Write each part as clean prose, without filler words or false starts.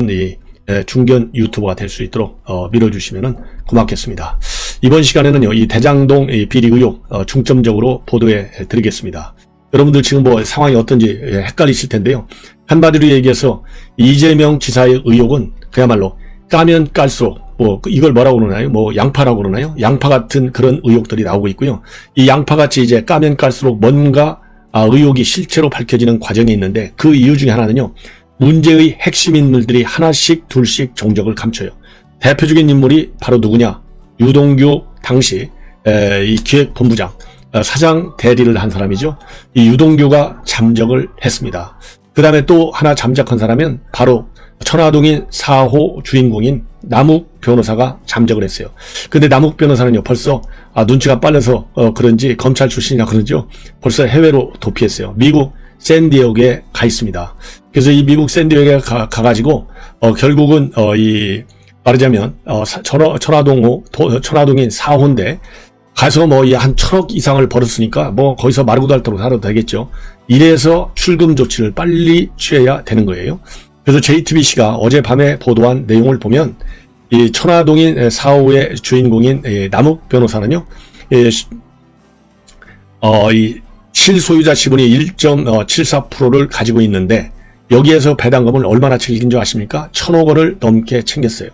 이 중견 유튜버가 될 수 있도록 밀어주시면 고맙겠습니다. 이번 시간에는요, 이 대장동 비리 의혹 중점적으로 보도해 드리겠습니다. 여러분들 지금 뭐 상황이 어떤지 헷갈리실 텐데요. 한마디로 얘기해서 이재명 지사의 의혹은 그야말로 까면 깔수록 뭐 이걸 뭐라고 그러나요? 뭐 양파라고 그러나요? 양파 같은 그런 의혹들이 나오고 있고요. 이 양파같이 이제 까면 깔수록 뭔가 의혹이 실체로 밝혀지는 과정이 있는데, 그 이유 중에 하나는요, 문제의 핵심 인물들이 하나씩 둘씩 정적을 감춰요. 대표적인 인물이 바로 누구냐? 유동규 당시 이 기획본부장 사장 대리를 한 사람이죠. 이 유동규가 잠적을 했습니다. 그 다음에 또 하나 잠적한 사람은 바로 천화동인 4호 주인공인 남욱 변호사가 잠적을 했어요. 근데 남욱 변호사는요, 벌써 눈치가 빨라서 그런지 검찰 출신이라 그러죠. 벌써 해외로 도피했어요. 미국 샌디에고에 가 있습니다. 그래서 이 미국 샌디에고에 가가지고 결국은 말하자면 천화동인 4호인데 가서 뭐 한 1000억 이상을 벌었으니까 뭐 거기서 마르고 닳도록 살아도 되겠죠. 이래서 출금 조치를 빨리 취해야 되는 거예요. 그래서 JTBC가 어젯밤에 보도한 내용을 보면 이 천화동인 4호의 주인공인 남욱 변호사는요, 이 실소유자 지분이 1.74%를 가지고 있는데 여기에서 배당금을 얼마나 챙긴 줄 아십니까? 1000억 원을 넘게 챙겼어요.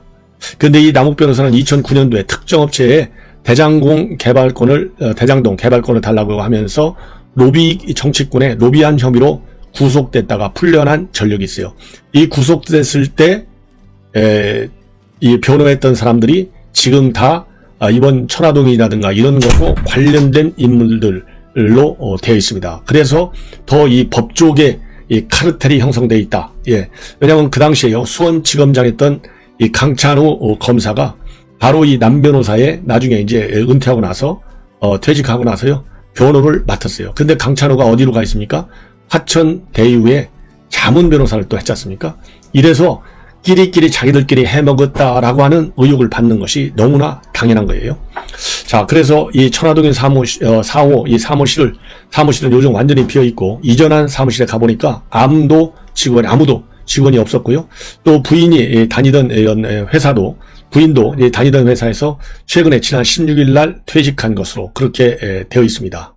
그런데 이 남욱 변호사는 2009년도에 특정업체에 대장동 개발권을 달라고 하면서 정치권의 로비한 혐의로 구속됐다가 풀려난 전력이 있어요. 이 구속됐을 때 이 변호했던 사람들이 지금 다 이번 천화동이라든가 이런 것과 관련된 인물들로 되어 있습니다. 그래서 더 이 법조계 이 카르텔이 형성되어 있다. 왜냐하면 그 당시에요, 수원지검장 했던 이 강찬호 검사가 바로 이 남 변호사의 나중에 이제 은퇴하고 나서 퇴직하고 나서요, 변호를 맡았어요. 근데 강찬호가 어디로 가 있습니까? 화천 대유에 자문 변호사를 또 했지 않습니까? 이래서 끼리끼리 자기들끼리 해먹었다라고 하는 의혹을 받는 것이 너무나 당연한 거예요. 자, 그래서 이 천화동인 4호 이 사무실은 요즘 완전히 비어 있고, 이전한 사무실에 가보니까 아무도 직원이 없었고요. 또 부인이 다니던 부인도 다니던 회사에서 최근에 지난 16일 날 퇴직한 것으로 그렇게 되어 있습니다.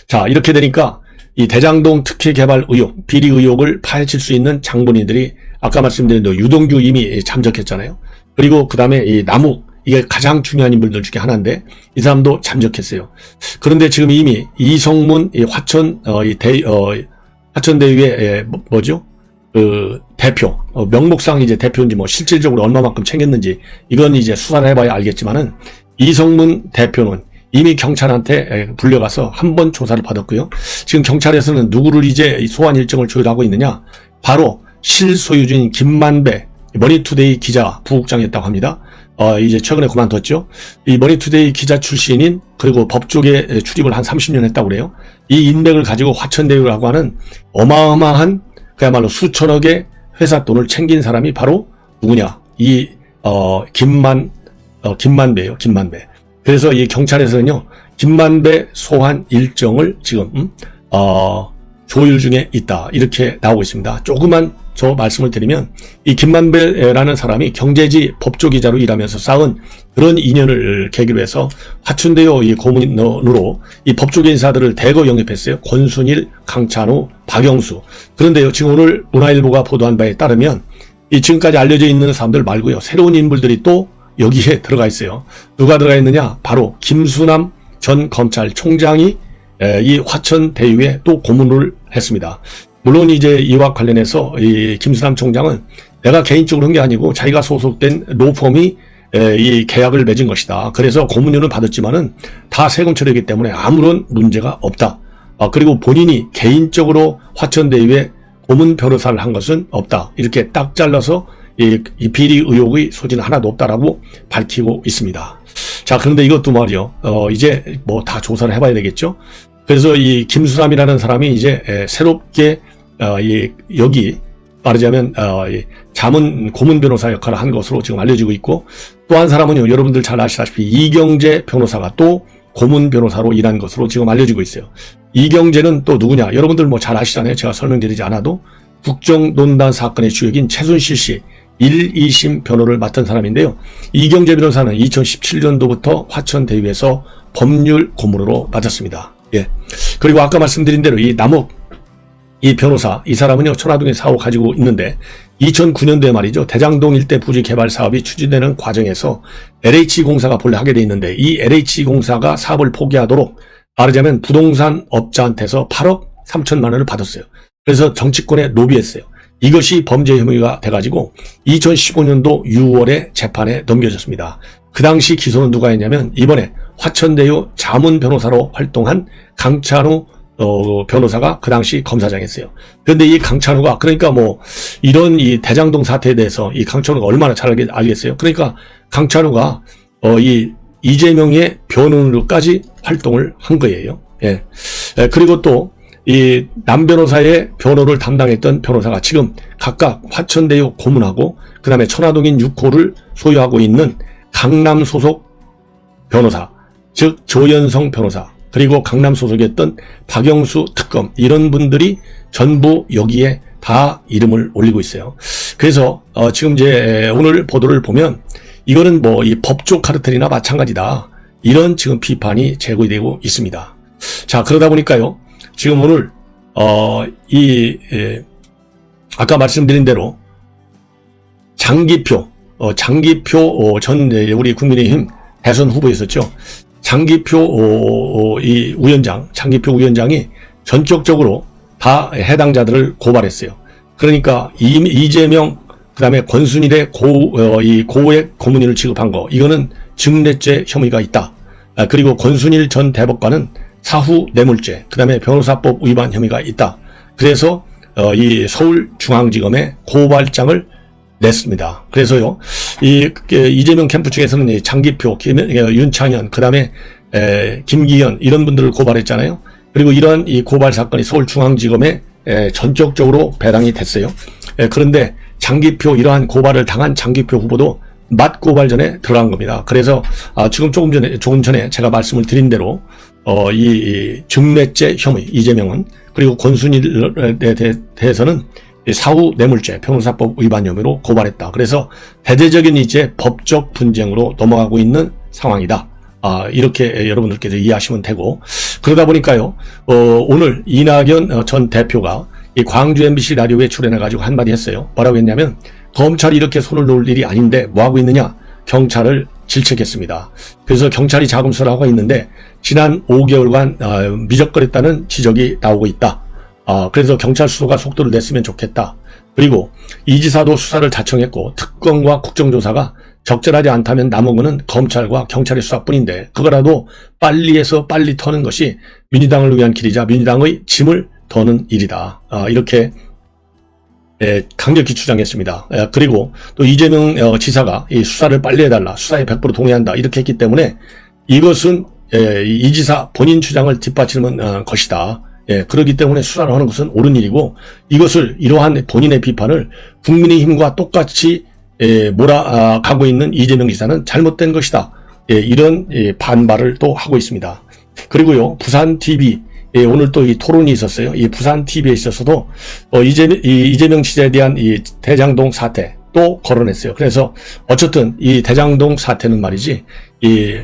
자, 이렇게 되니까 이 대장동 특혜 개발 의혹, 비리 의혹을 파헤칠 수 있는 장본인들이 아까 말씀드린 유동규 이미 잠적했잖아요. 그리고 그 다음에 이 남욱, 이게 가장 중요한 인물들 중에 하나인데 이 사람도 잠적했어요. 그런데 지금 이미 이성문 화천대유의 대표, 명목상 이제 대표인지 뭐 실질적으로 얼마만큼 챙겼는지 이건 이제 수사를 해봐야 알겠지만은, 이성문 대표는 이미 경찰한테 불려가서 한 번 조사를 받았고요. 지금 경찰에서는 누구를 이제 소환 일정을 조율하고 있느냐? 바로 실소유주인 김만배 머니투데이 기자 부국장이었다고 합니다. 이제 최근에 그만뒀죠. 이 머니투데이 기자 출신인, 그리고 법조계 출입을 한 30년 했다고 그래요. 이 인맥을 가지고 화천대유라고 하는 어마어마한 그야말로 수천억의 회사 돈을 챙긴 사람이 바로 누구냐? 이 김만배예요. 김만배. 그래서 이 경찰에서는요, 김만배 소환 일정을 지금 조율 중에 있다, 이렇게 나오고 있습니다. 조그만 저 말씀을 드리면, 이 김만배라는 사람이 경제지 법조기자로 일하면서 쌓은 그런 인연을 계기로 해서 화천대유 이 고문으로 이 법조계 인사들을 대거 영입했어요. 권순일, 강찬호, 박영수. 그런데요, 지금 오늘 문화일보가 보도한 바에 따르면 이 지금까지 알려져 있는 사람들 말고요, 새로운 인물들이 또 여기에 들어가 있어요. 누가 들어가 있느냐? 바로 김수남 전 검찰총장이 이 화천대유에 또 고문을 했습니다. 물론 이제 이와 관련해서 이 김수남 총장은 내가 개인적으로 한 게 아니고 자기가 소속된 로펌이 이 계약을 맺은 것이다. 그래서 고문료는 받았지만은 다 세금 처리이기 때문에 아무런 문제가 없다. 그리고 본인이 개인적으로 화천대유에 고문 변호사를 한 것은 없다. 이렇게 딱 잘라서 이 비리 의혹의 소지는 하나도 없다라고 밝히고 있습니다. 자, 그런데 이것도 말이요, 이제 뭐 다 조사를 해봐야 되겠죠. 그래서 이 김수남이라는 사람이 이제 새롭게 여기 말하자면 고문 변호사 역할을 한 것으로 지금 알려지고 있고, 또 한 사람은요, 여러분들 잘 아시다시피 이경재 변호사가 또 고문 변호사로 일한 것으로 지금 알려지고 있어요. 이경재는 또 누구냐? 여러분들 뭐 잘 아시잖아요. 제가 설명드리지 않아도 국정농단 사건의 주역인 최순실 씨 1, 2심 변호를 맡은 사람인데요. 이경재 변호사는 2017년도부터 화천대유에서 법률 고문으로 맡았습니다. 예. 그리고 아까 말씀드린 대로 이 남욱 이 변호사, 이 사람은요, 천화동에 사업 가지고 있는데 2009년도에 말이죠, 대장동 일대 부지 개발 사업이 추진되는 과정에서 LH공사가 본래 하게 돼 있는데 이 LH공사가 사업을 포기하도록 말하자면 부동산 업자한테서 8억 3천만 원을 받았어요. 그래서 정치권에 로비했어요. 이것이 범죄 혐의가 돼가지고 2015년도 6월에 재판에 넘겨졌습니다. 그 당시 기소는 누가 했냐면 이번에 화천대유 자문 변호사로 활동한 강찬우 변호사가 그 당시 검사장이었어요. 그런데 이 강찬우가 그러니까 뭐 이런 이 대장동 사태에 대해서 이 강찬우가 얼마나 잘 알겠어요. 그러니까 강찬우가 이 이재명의 변호인으로까지 활동을 한 거예요. 예. 그리고 또 이 남 변호사의 변호를 담당했던 변호사가 지금 각각 화천대유 고문하고 그 다음에 천화동인 6호를 소유하고 있는 강남 소속 변호사, 즉 조연성 변호사, 그리고 강남 소속이었던 박영수 특검, 이런 분들이 전부 여기에 다 이름을 올리고 있어요. 그래서 지금 이제 오늘 보도를 보면 이거는 뭐 이 법조 카르텔이나 마찬가지다, 이런 지금 비판이 제기되고 있습니다. 자, 그러다 보니까요, 지금 오늘 아까 말씀드린 대로 장기표 전 우리 국민의힘 대선 후보였었죠. 장기표 위원장이 전격적으로 다 해당자들을 고발했어요. 그러니까 이재명 그다음에 권순일의 고액 고문위를 지급한 거, 이거는 증례죄 혐의가 있다. 그리고 권순일 전 대법관은 사후 뇌물죄, 그다음에 변호사법 위반 혐의가 있다. 그래서 이 서울중앙지검에 고발장을 냈습니다. 그래서요, 이재명 캠프 측에서는 장기표, 윤창현, 그다음에 김기현, 이런 분들을 고발했잖아요. 그리고 이러한 이 고발 사건이 서울중앙지검에 전격적으로 배당이 됐어요. 그런데 장기표, 이러한 고발을 당한 장기표 후보도 맞고발 전에 들어간 겁니다. 그래서 지금 조금 전에 제가 말씀을 드린 대로 이 증례죄 혐의, 이재명은, 그리고 권순일에 대해서는 사후 뇌물죄, 변호사법 위반 혐의로 고발했다. 그래서 대대적인 이제 법적 분쟁으로 넘어가고 있는 상황이다. 이렇게 여러분들께서 이해하시면 되고, 그러다 보니까요, 오늘 이낙연 전 대표가 이 광주 MBC 라디오에 출연해가지고 한마디 했어요. 뭐라고 했냐면, 검찰이 이렇게 손을 놓을 일이 아닌데 뭐 하고 있느냐? 경찰을 질책했습니다. 그래서 경찰이 자금 수사를 하고 있는데 지난 5개월간 미적거렸다는 지적이 나오고 있다. 그래서 경찰 수사가 속도를 냈으면 좋겠다. 그리고 이 지사도 수사를 자청했고 특검과 국정조사가 적절하지 않다면 남은 거는 검찰과 경찰의 수사뿐인데 그거라도 빨리 해서 빨리 터는 것이 민주당을 위한 길이자 민주당의 짐을 더는 일이다. 이렇게 강력히 주장했습니다. 그리고 또 이재명 지사가 이 수사를 빨리 해달라, 수사에 100% 동의한다, 이렇게 했기 때문에 이것은 이 지사 본인 주장을 뒷받치는 것이다. 그렇기 때문에 수사를 하는 것은 옳은 일이고, 이것을 이러한 본인의 비판을 국민의힘과 똑같이 몰아가고 있는 이재명 지사는 잘못된 것이다. 이런 반발을 또 하고 있습니다. 그리고요, 부산 TV 오늘 또 이 토론이 있었어요. 이 부산 TV에 있어서도 이재명 지사에 대한 이 대장동 사태 또 거론했어요. 그래서 어쨌든 이 대장동 사태는 말이지,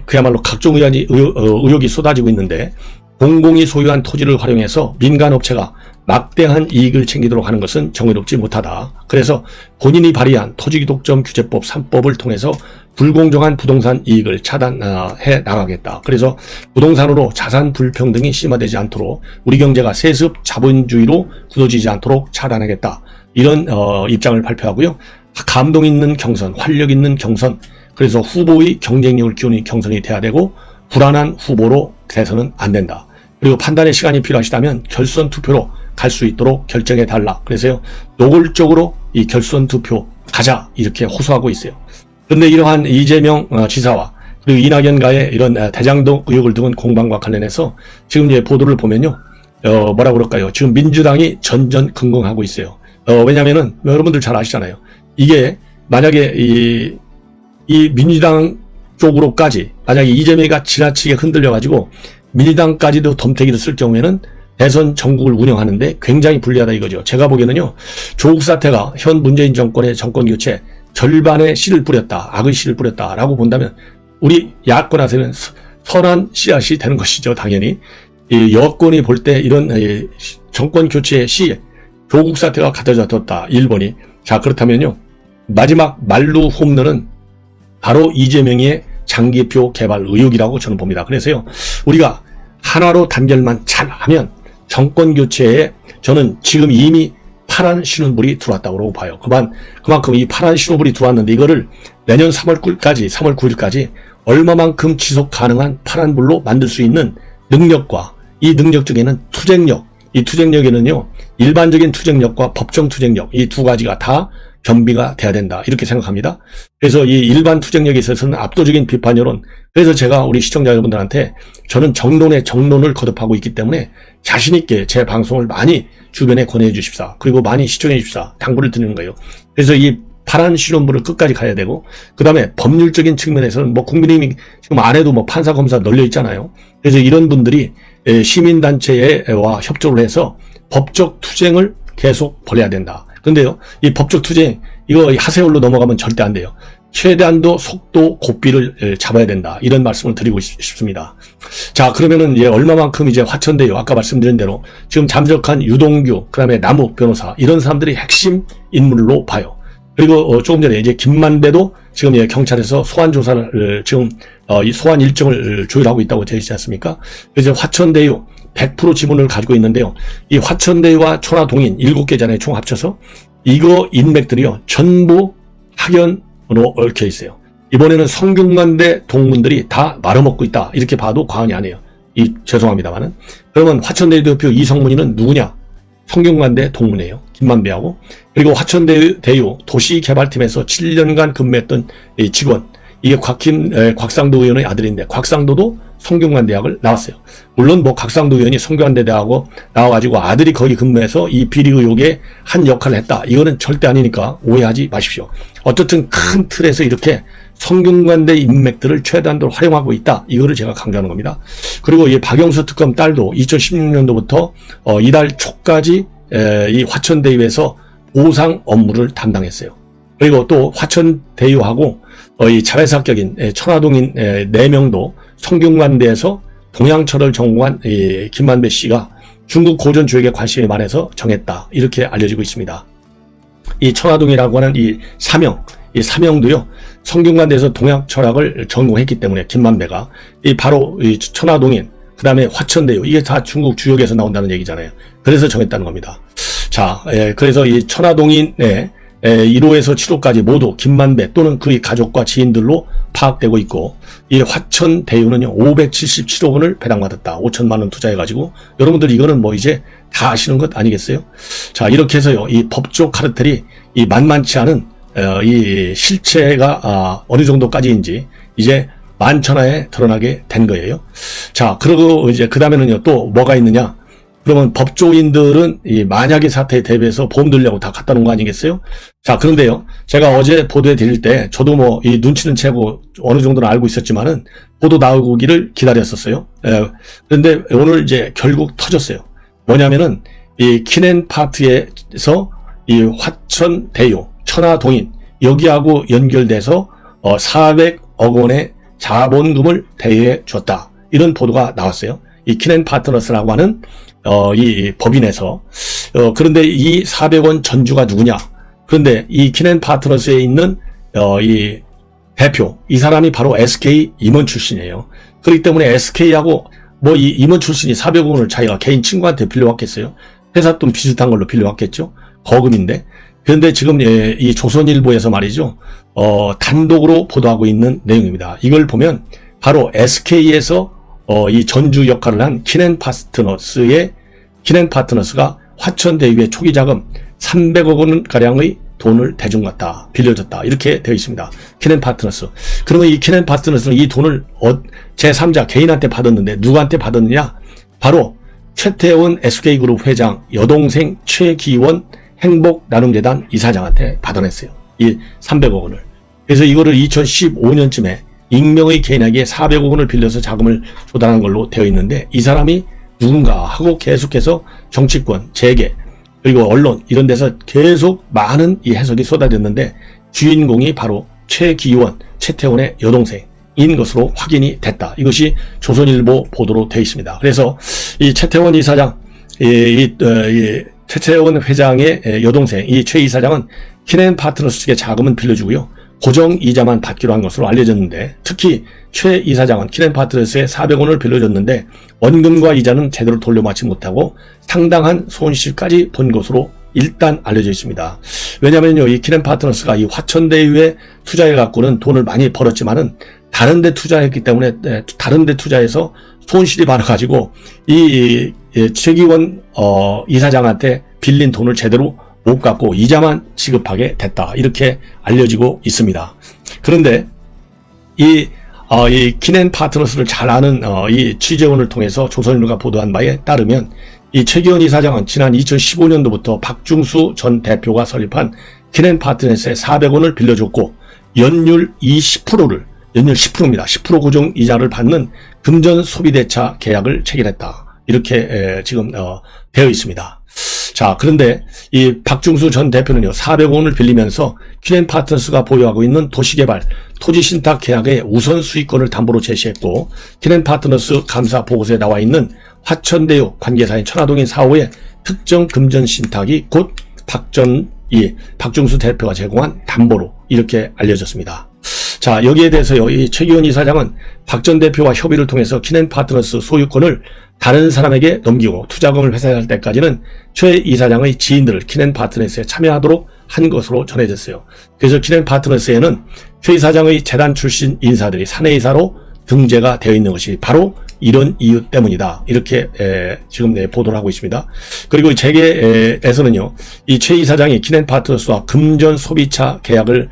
그야말로 각종 의혹이 쏟아지고 있는데, 공공이 소유한 토지를 활용해서 민간업체가 막대한 이익을 챙기도록 하는 것은 정의롭지 못하다. 그래서 본인이 발의한 토지독점 규제법 3법을 통해서 불공정한 부동산 이익을 차단해 나가겠다. 그래서 부동산으로 자산 불평등이 심화되지 않도록, 우리 경제가 세습 자본주의로 굳어지지 않도록 차단하겠다. 이런 입장을 발표하고요. 감동 있는 경선, 활력 있는 경선, 그래서 후보의 경쟁력을 키우는 경선이 돼야 되고, 불안한 후보로 돼서는 안 된다. 그리고 판단의 시간이 필요하시다면 결선 투표로 갈 수 있도록 결정해 달라. 그래서요, 노골적으로 이 결선 투표 가자, 이렇게 호소하고 있어요. 그런데 이러한 이재명 지사와 그리고 이낙연과의 이런 대장동 의혹을 두은 공방과 관련해서 지금 이제 보도를 보면요, 뭐라 그럴까요? 지금 민주당이 전전긍긍하고 있어요. 왜냐면은 여러분들 잘 아시잖아요. 이게 만약에 이 민주당 쪽으로까지 만약에 이재명이가 지나치게 흔들려가지고 민주당까지도 덤태기를 쓸 경우에는 대선 전국을 운영하는데 굉장히 불리하다 이거죠. 제가 보기에는요, 조국 사태가 현 문재인 정권의 정권 교체 절반의 씨를 뿌렸다, 악의 씨를 뿌렸다라고 본다면 우리 야권한테는 선한 씨앗이 되는 것이죠. 당연히 이 여권이 볼 때 이런 정권 교체의 씨, 조국 사태가 갖다 줬다 1번이. 자, 그렇다면요, 마지막 만루 홈런은 바로 이재명의 장기표 개발 의혹이라고 저는 봅니다. 그래서요, 우리가 하나로 단결만 잘하면 정권 교체에 저는 지금 이미 파란 신호불이 들어왔다고 봐요. 그만큼 이 파란 신호불이 들어왔는데 이거를 내년 3월 9일까지 얼마만큼 지속 가능한 파란불로 만들 수 있는 능력과 이 능력 중에는 투쟁력, 이 투쟁력에는요, 일반적인 투쟁력과 법정 투쟁력, 이 두 가지가 다 겸비가 돼야 된다 이렇게 생각합니다. 그래서 이 일반 투쟁력에 있어서는 압도적인 비판 여론, 그래서 제가 우리 시청자 여러분들한테 저는 정론의 정론을 거듭하고 있기 때문에 자신 있게 제 방송을 많이 주변에 권해 주십사, 그리고 많이 시청해 주십사 당부를 드리는 거예요. 그래서 이 파란 신혼부를 끝까지 가야 되고, 그 다음에 법률적인 측면에서는 뭐 국민의힘이 지금 안에도 뭐 판사 검사 널려 있잖아요. 그래서 이런 분들이 시민단체와 협조를 해서 법적 투쟁을 계속 벌여야 된다. 근데요, 이 법적 투쟁, 이거 하세월로 넘어가면 절대 안 돼요. 최대한도 속도, 고삐를 잡아야 된다. 이런 말씀을 드리고 싶습니다. 자, 그러면은 이제 얼마만큼 이제 화천대유, 아까 말씀드린 대로 지금 잠적한 유동규, 그 다음에 남욱 변호사, 이런 사람들이 핵심 인물로 봐요. 그리고 조금 전에 이제 김만배도 지금 경찰에서 소환 조사를 지금 이 소환 일정을 조율하고 있다고 되어 있지 않습니까? 그래서 화천대유 100% 지분을 가지고 있는데요. 이 화천대유와 천화동인 7개잖아요. 총 합쳐서 이거 인맥들이요, 전부 학연으로 얽혀 있어요. 이번에는 성균관대 동문들이 다 말아먹고 있다 이렇게 봐도 과언이 아니에요. 죄송합니다만은. 그러면 화천대유 대표 이성문이는 누구냐? 성균관대 동문이에요. 김만배하고. 그리고 화천대유 도시개발팀에서 7년간 근무했던 직원, 이게 곽상도 의원의 아들인데, 곽상도도 성균관대학을 나왔어요. 물론 뭐 곽상도 의원이 성균관대 대학하고 나와가지고 아들이 거기 근무해서 이 비리 의혹에 한 역할을 했다, 이거는 절대 아니니까 오해하지 마십시오. 어쨌든 큰 틀에서 이렇게 성균관대 인맥들을 최대한도로 활용하고 있다, 이거를 제가 강조하는 겁니다. 그리고 이 박영수 특검 딸도 2016년도부터 이달 초까지 이 화천대유에서 보상 업무를 담당했어요. 그리고 또 화천대유하고 이 자회사격인 천화동인 4명도 성균관대에서 동양철을 전공한 김만배 씨가 중국 고전 주역에 관심이 많아서 정했다, 이렇게 알려지고 있습니다. 이 천화동이라고 하는 이 사명도요, 성균관대에서 동양 철학을 전공했기 때문에 김만배가 바로 이 천화동인, 그 다음에 화천대유, 이게 다 중국 주역에서 나온다는 얘기잖아요. 그래서 정했다는 겁니다. 자, 그래서 이 천화동인의 1호에서 7호까지 모두 김만배 또는 그의 가족과 지인들로 파악되고 있고, 이 화천대유는요 577억 원을 배당받았다. 5천만 원 투자해가지고. 여러분들 이거는 뭐 이제 다 아시는 것 아니겠어요? 자, 이렇게 해서요, 이 법조 카르텔이 이 만만치 않은 이 실체가 어느 정도까지인지 이제 만천하에 드러나게 된 거예요. 자, 그리고 이제 그 다음에는요, 또 뭐가 있느냐? 그러면 법조인들은 이 만약의 사태에 대비해서 보험 들려고 다 갖다 놓은 거 아니겠어요? 자, 그런데요, 제가 어제 보도해 드릴 때 저도 뭐 이 눈치는 채고 어느 정도는 알고 있었지만은 보도 나오기를 기다렸었어요. 그런데 오늘 이제 결국 터졌어요. 뭐냐면은 이 키넨파트에서 이 화천대유, 천화동인 여기하고 연결돼서 400억 원의 자본금을 대여해 줬다, 이런 보도가 나왔어요. 이 키넨파트너스라고 하는 이 법인에서. 그런데 이 400원 전주가 누구냐? 그런데 이 키넨파트너스에 있는 이 대표, 이 사람이 바로 SK 임원 출신이에요. 그렇기 때문에 SK하고 뭐 이 임원 출신이 400억 원을 자기가 개인 친구한테 빌려왔겠어요? 회사 돈 비슷한 걸로 빌려왔겠죠? 거금인데. 그런데 지금 이 조선일보에서 말이죠, 단독으로 보도하고 있는 내용입니다. 이걸 보면 바로 SK에서 이 전주 역할을 한 키넨파트너스가 화천대유의 초기 자금 300억 원가량의 돈을 대중 갖다 빌려줬다, 이렇게 되어 있습니다. 키넨파트너스. 그러면 이 키넨파트너스는 이 돈을 제3자 개인한테 받았는데 누구한테 받았느냐? 바로 최태원 SK그룹 회장 여동생 최기원 행복나눔재단 이사장한테 받아냈어요, 이 300억 원을. 그래서 이거를 2015년쯤에 익명의 개인에게 400억 원을 빌려서 자금을 조달한 걸로 되어 있는데, 이 사람이 누군가 하고 계속해서 정치권, 재계, 그리고 언론 이런 데서 계속 많은 이 해석이 쏟아졌는데 주인공이 바로 최기원, 최태원의 여동생인 것으로 확인이 됐다. 이것이 조선일보 보도로 되어 있습니다. 그래서 이 최태원 이사장, 최태원 회장의 여동생 이 최 이사장은 키넨파트너스 측의 자금은 빌려주고요. 고정 이자만 받기로 한 것으로 알려졌는데 특히 최 이사장은 키넨파트너스에 400원을 빌려줬는데 원금과 이자는 제대로 돌려받지 못하고 상당한 손실까지 본 것으로 일단 알려져 있습니다. 왜냐면요, 이 키넨파트너스가 이 화천대유에 투자해갖고는 돈을 많이 벌었지만은 다른 데 투자했기 때문에 다른 데 투자해서 손실이 많아가지고 이 최기원 이사장한테 빌린 돈을 제대로 못 갚고 이자만 지급하게 됐다. 이렇게 알려지고 있습니다. 그런데 이 키넨파트너스를 잘 아는 이 취재원을 통해서 조선일보가 보도한 바에 따르면 이 최기원 이사장은 지난 2015년도부터 박중수 전 대표가 설립한 키넨파트너스에 400원을 빌려줬고 연율 10%입니다. 10% 고정 이자를 받는 금전 소비대차 계약을 체결했다. 이렇게 지금 되어 있습니다. 자, 그런데 이 박중수 전 대표는요, 400원을 빌리면서 키넨파트너스가 보유하고 있는 도시개발, 토지신탁 계약의 우선 수익권을 담보로 제시했고, 키넨파트너스 감사 보고서에 나와 있는 화천대유 관계사인 천화동인 4호의 특정 금전 신탁이 곧 박중수 대표가 제공한 담보로 이렇게 알려졌습니다. 자, 여기에 대해서요, 이 최기원 이사장은 박 전 대표와 협의를 통해서 키넨파트너스 소유권을 다른 사람에게 넘기고 투자금을 회수할 때까지는 최 이사장의 지인들을 키넨파트너스에 참여하도록 한 것으로 전해졌어요. 그래서 키넨파트너스에는 최 이사장의 재단 출신 인사들이 사내이사로 등재가 되어 있는 것이 바로 이런 이유 때문이다. 이렇게 지금 보도를 하고 있습니다. 그리고 재계에서는요, 이 최 이사장이 키넨파트너스와 금전 소비대차 계약을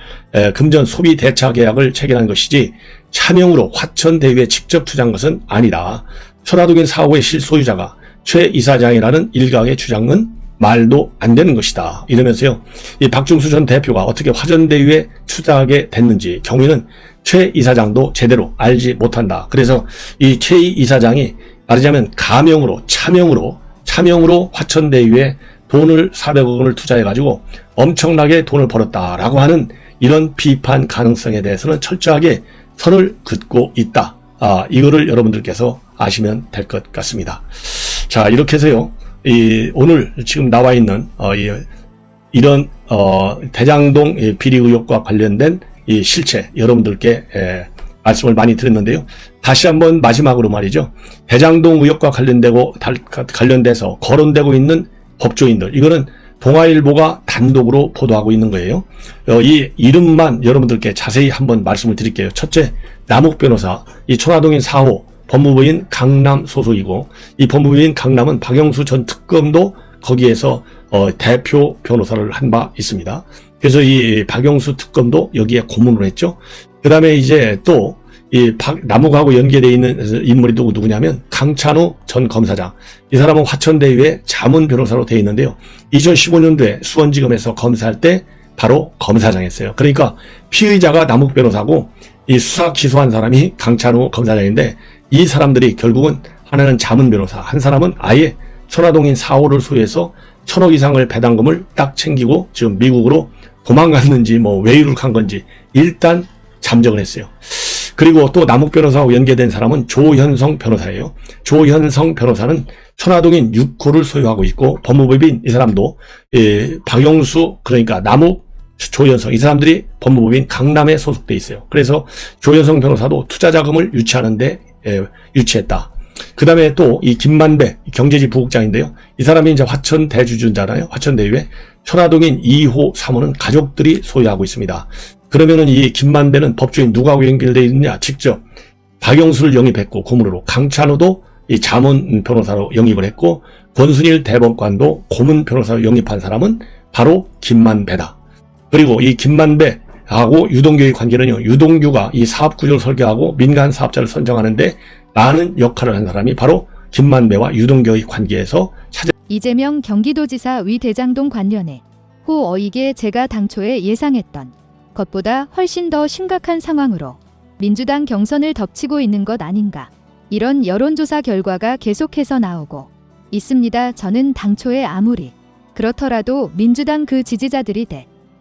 체결한 것이지 차명으로 화천대유에 직접 투자한 것은 아니다. 천화동인 4호의 실소유자가 최 이사장이라는 일각의 주장은 말도 안 되는 것이다. 이러면서요, 이 박중수 전 대표가 어떻게 화천대유에 투자하게 됐는지 경위는 최 이사장도 제대로 알지 못한다. 그래서 이 최 이사장이 말하자면 차명으로 화천대유에 돈을 400억 원을 투자해가지고 엄청나게 돈을 벌었다라고 하는 이런 비판 가능성에 대해서는 철저하게 선을 긋고 있다. 이거를 여러분들께서 아시면 될 것 같습니다. 자, 이렇게 해서요, 오늘 지금 나와 있는 이런 대장동 비리 의혹과 관련된 이 실체 여러분들께 말씀을 많이 드렸는데요. 다시 한번 마지막으로 말이죠. 대장동 의혹과 관련돼서 거론되고 있는 법조인들, 이거는 동아일보가 단독으로 보도하고 있는 거예요. 이 이름만 여러분들께 자세히 한번 말씀을 드릴게요. 첫째, 남욱 변호사, 이 천화동인 4호 법무부인 강남 소속이고, 이 법무부인 강남은 박영수 전 특검도 거기에서 대표 변호사를 한 바 있습니다. 그래서 이 박영수 특검도 여기에 고문을 했죠. 그 다음에 이제 또 이 남욱하고 연계되어 있는 인물이 누구냐면 강찬우 전 검사장. 이 사람은 화천대유의 자문 변호사로 되어 있는데요. 2015년도에 수원지검에서 검사할 때 바로 검사장이었어요. 그러니까 피의자가 남욱 변호사고 이 수사 기소한 사람이 강찬우 검사장인데, 이 사람들이 결국은 하나는 자문 변호사, 한 사람은 아예 천화동인 4호를 소유해서 1,000억 이상을 배당금을 딱 챙기고 지금 미국으로 도망갔는지 외유를 간 건지 일단 잠적을 했어요. 그리고 또 남욱 변호사하고 연계된 사람은 조현성 변호사예요. 조현성 변호사는 천화동인 6호를 소유하고 있고, 법무법인 이 사람도 박영수, 그러니까 남욱, 조현성, 이 사람들이 법무법인 강남에 소속돼 있어요. 그래서 조현성 변호사도 투자 자금을 유치하는데 유치했다. 그 다음에 또 이 김만배 경제지 부국장인데요. 이 사람이 이제 화천 대주주잖아요. 화천대유에 천화동인 2호, 3호는 가족들이 소유하고 있습니다. 그러면은 이 김만배는 법조인 누구하고 연결되어 있느냐? 직접 박영수를 영입했고 고문으로, 강찬호도 이 자문 변호사로 영입을 했고, 권순일 대법관도 고문 변호사로 영입한 사람은 바로 김만배다. 그리고 이 김만배하고 유동규의 관계는요, 유동규가 이 사업 구조를 설계하고 민간 사업자를 선정하는데 많은 역할을 한 사람이 바로 김만배와 유동규의 관계에서 이재명 경기도지사 위 대장동 관련해 호 어이게 제가 당초에 예상했던 것보다 훨씬 더 심각한 상황으로 민주당 경선을 덮치고 있는 것 아닌가. 이런 여론조사 결과가 계속해서 나오고 있습니다. 저는 당초에 아무리 그렇더라도 민주당 그 지지자들이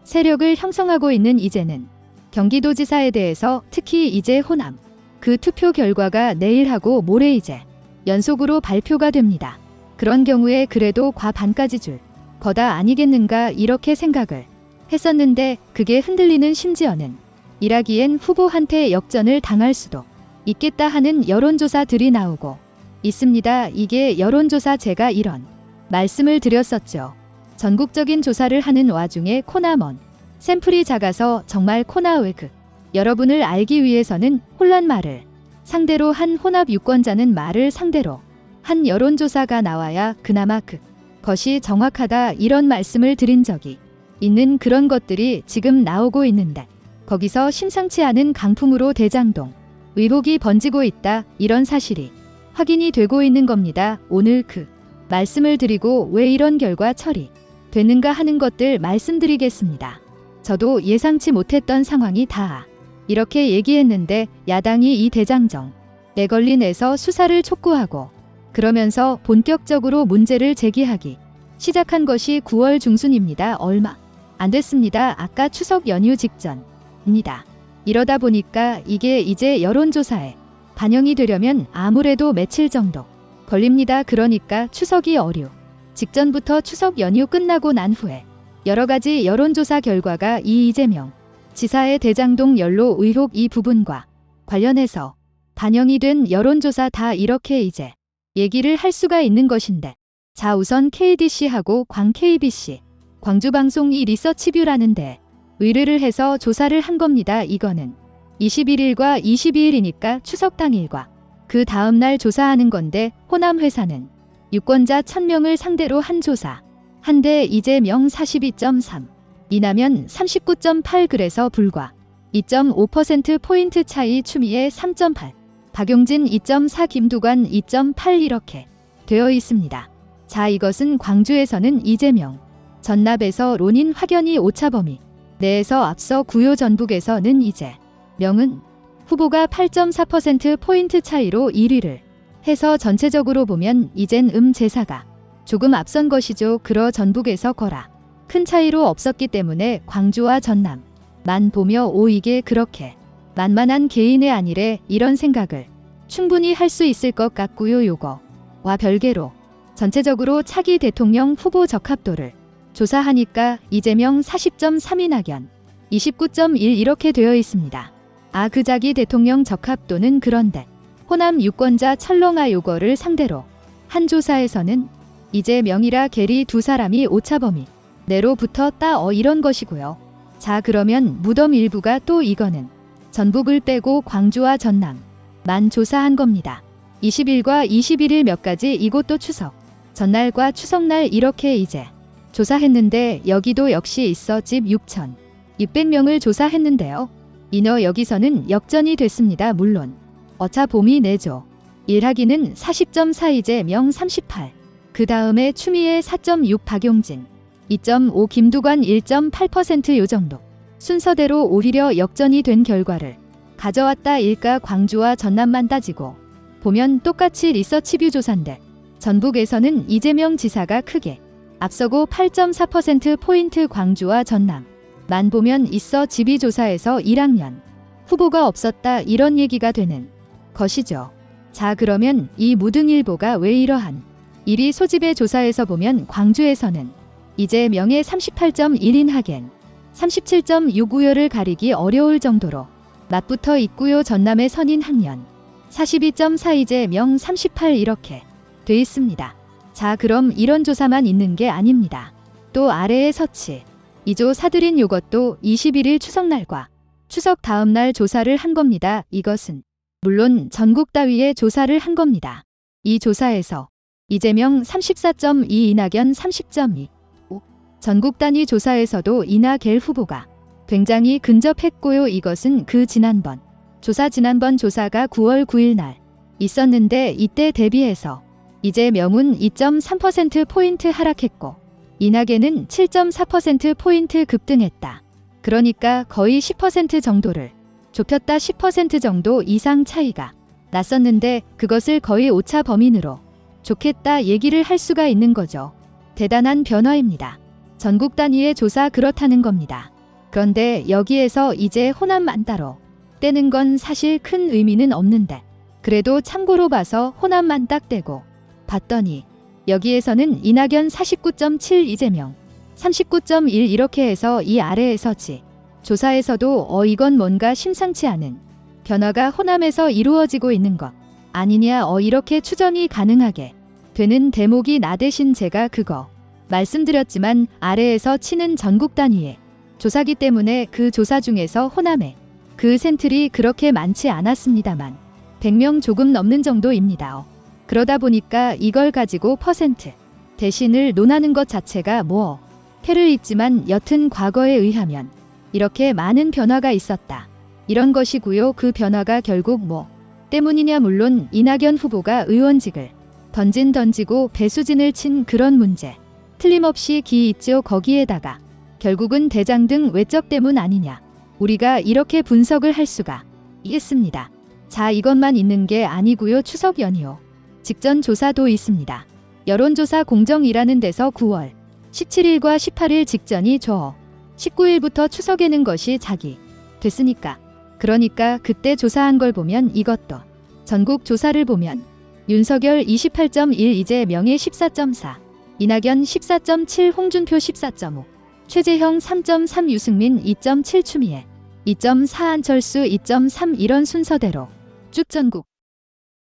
세력을 형성하고 있는 이제는 경기도지사에 대해서 특히 이제 호남 그 투표 결과가 내일하고 모레 이제 연속으로 발표가 됩니다. 그런 경우에 그래도 과반까지 줄 거다 아니겠는가 이렇게 생각을 했었는데 그게 흔들리는 심지어는 일하기엔 후보한테 역전을 당할 수도 있겠다 하는 여론조사들이 나오고 있습니다. 이게 여론조사 제가 이런 말씀을 드렸었죠. 전국적인 조사를 하는 와중에 코나먼 샘플이 작아서 정말 코나외그 여러분을 알기 위해서는 혼란 말을 상대로 한 혼합 유권자는 말을 상대로 한 여론조사가 나와야 그나마 그것이 정확하다 이런 말씀을 드린 적이 있는 그런 것들이 지금 나오고 있는데 거기서 심상치 않은 강풍으로 대장동 의혹이 번지고 있다 이런 사실이 확인이 되고 있는 겁니다. 오늘 그 말씀을 드리고 왜 이런 결과 처리 됐는가 하는 것들 말씀드리겠습니다. 저도 예상치 못했던 상황이 다 이렇게 얘기했는데 야당이 이 대장정에 걸린에서 수사를 촉구하고 그러면서 본격적으로 문제를 제기하기 시작한 것이 9월 중순입니다. 얼마 안 됐습니다. 아까 추석 연휴 직전입니다. 이러다 보니까 이게 이제 여론조사에 반영이 되려면 아무래도 며칠 정도 걸립니다. 그러니까 추석이 어류 직전부터 추석 연휴 끝나고 난 후에 여러 가지 여론조사 결과가 이 이재명 지사의 대장동 연로 의혹 이 부분과 관련해서 반영이 된 여론조사 다 이렇게 이제 얘기를 할 수가 있는 것인데 자 우선 KDC하고 광 KBC 광주방송 이 리서치뷰라는데 의뢰를 해서 조사를 한 겁니다. 이거는 21일과 22일이니까 추석 당일과 그 다음날 조사하는 건데 호남 회사는 유권자 1000명을 상대로 한 조사 한데 이재명 42.3 이낙연 39.8 그래서 불과 2.5%포인트 차이 추미애 3.8 박용진 2.4 김두관 2.8 이렇게 되어 있습니다. 자 이것은 광주에서는 이재명 전납에서 론인 확연히 오차범위 내에서 앞서 구요 전북에서는 이재명은 후보가 8.4%포인트 차이로 1위를 해서 전체적으로 보면 이젠 제사가 조금 앞선 것이죠. 그러 전북에서 거라 큰 차이로 없었기 때문에 광주와 전남만 보며 오 이게 그렇게 만만한 개인의 아니래 이런 생각을 충분히 할 수 있을 것 같고요. 요거와 별개로 전체적으로 차기 대통령 후보 적합도를 조사하니까 이재명 40.3 이낙연 29.1 이렇게 되어 있습니다. 아 그 자기 대통령 적합도는 그런데 호남 유권자 철렁아 요거를 상대로 한 조사에서는 이재명이라 게리 두 사람이 오차범위 내로 붙었다 이런 것이고요. 자 그러면 무덤 일부가 또 이거는 전북을 빼고 광주와 전남만 조사한 겁니다. 20일과 21일 몇 가지 이곳도 추석 전날과 추석날 이렇게 이제 조사했는데 여기도 역시 있어 집 6,600명을 조사했는데요. 이너 여기서는 역전이 됐습니다. 물론 어차 봄이 내죠. 일하기는 40.4 이재명 38 그 다음에 추미애 4.6 박용진 2.5 김두관 1.8% 요정도 순서대로 오히려 역전이 된 결과를 가져왔다 일까 광주와 전남만 따지고 보면 똑같이 리서치뷰 조사인데 전북에서는 이재명 지사가 크게 앞서고 8.4%포인트 광주와 전남만 보면 있어 지비조사에서 1학년 후보가 없었다 이런 얘기가 되는 것이죠. 자 그러면 이 무등일보가 왜 이러한 일이 소집의 조사에서 보면 광주에서는 이재명의 38.1인 하겐 37.6 우열을 가리기 어려울 정도로 맞붙어 있고요. 전남의 선인 학년 42.4 이재명 38 이렇게 돼 있습니다. 자 그럼 이런 조사만 있는 게 아닙니다. 또 아래에 서치 2조 사들인 요것도 21일 추석날과 추석 다음날 조사를 한 겁니다. 이것은 물론 전국 따위에 조사를 한 겁니다. 이 조사에서 이재명 34.2 이낙연 30.2 전국 단위 조사에서도 이낙연 후보가 굉장히 근접했고요. 이것은 그 지난번 조사가 9월 9일 날 있었는데 이때 대비해서 이재명은 2.3%포인트 하락했고 이낙연은 7.4%포인트 급등했다. 그러니까 거의 10% 정도를 좁혔다. 10% 정도 이상 차이가 났었는데 그것을 거의 오차 범인으로 좋겠다 얘기를 할 수가 있는 거죠. 대단한 변화입니다. 전국 단위의 조사 그렇다는 겁니다. 그런데 여기에서 이제 호남만 따로 떼는 건 사실 큰 의미는 없는데 그래도 참고로 봐서 호남만 딱 떼고 봤더니 여기에서는 이낙연 49.7 이재명 39.1 이렇게 해서 이 아래에서 조사에서도 이건 뭔가 심상치 않은 변화가 호남에서 이루어지고 있는 것 아니냐 이렇게 추정이 가능하게 되는 대목이 나 대신 제가 그거 말씀드렸지만 아래에서 치는 전국 단위의 조사기 때문에 그 조사 중에서 호남에 그 센틀이 그렇게 많지 않았습니다만 100명 조금 넘는 정도입니다. 그러다 보니까 이걸 가지고 퍼센트 대신을 논하는 것 자체가 폐를 잇지만 여튼 과거에 의하면 이렇게 많은 변화가 있었다. 이런 것이고요. 그 변화가 결국 때문이냐 물론 이낙연 후보가 의원직을 던지고 배수진을 친 그런 문제 틀림없이 기 있죠. 거기에다가 결국은 대장 등 외적 때문 아니냐. 우리가 이렇게 분석을 할 수가 있습니다. 자, 이것만 있는 게 아니고요. 추석 연휴 직전 조사도 있습니다. 여론조사 공정이라는 데서 9월 17일과 18일 직전이 19일부터 추석에는 것이 됐으니까. 그러니까 그때 조사한 걸 보면 이것도 전국 조사를 보면 윤석열 28.1 이재명의 14.4 이낙연 14.7 홍준표 14.5 최재형 3.3 유승민 2.7 추미애 2.4 안철수 2.3 이런 순서대로 쭉 전국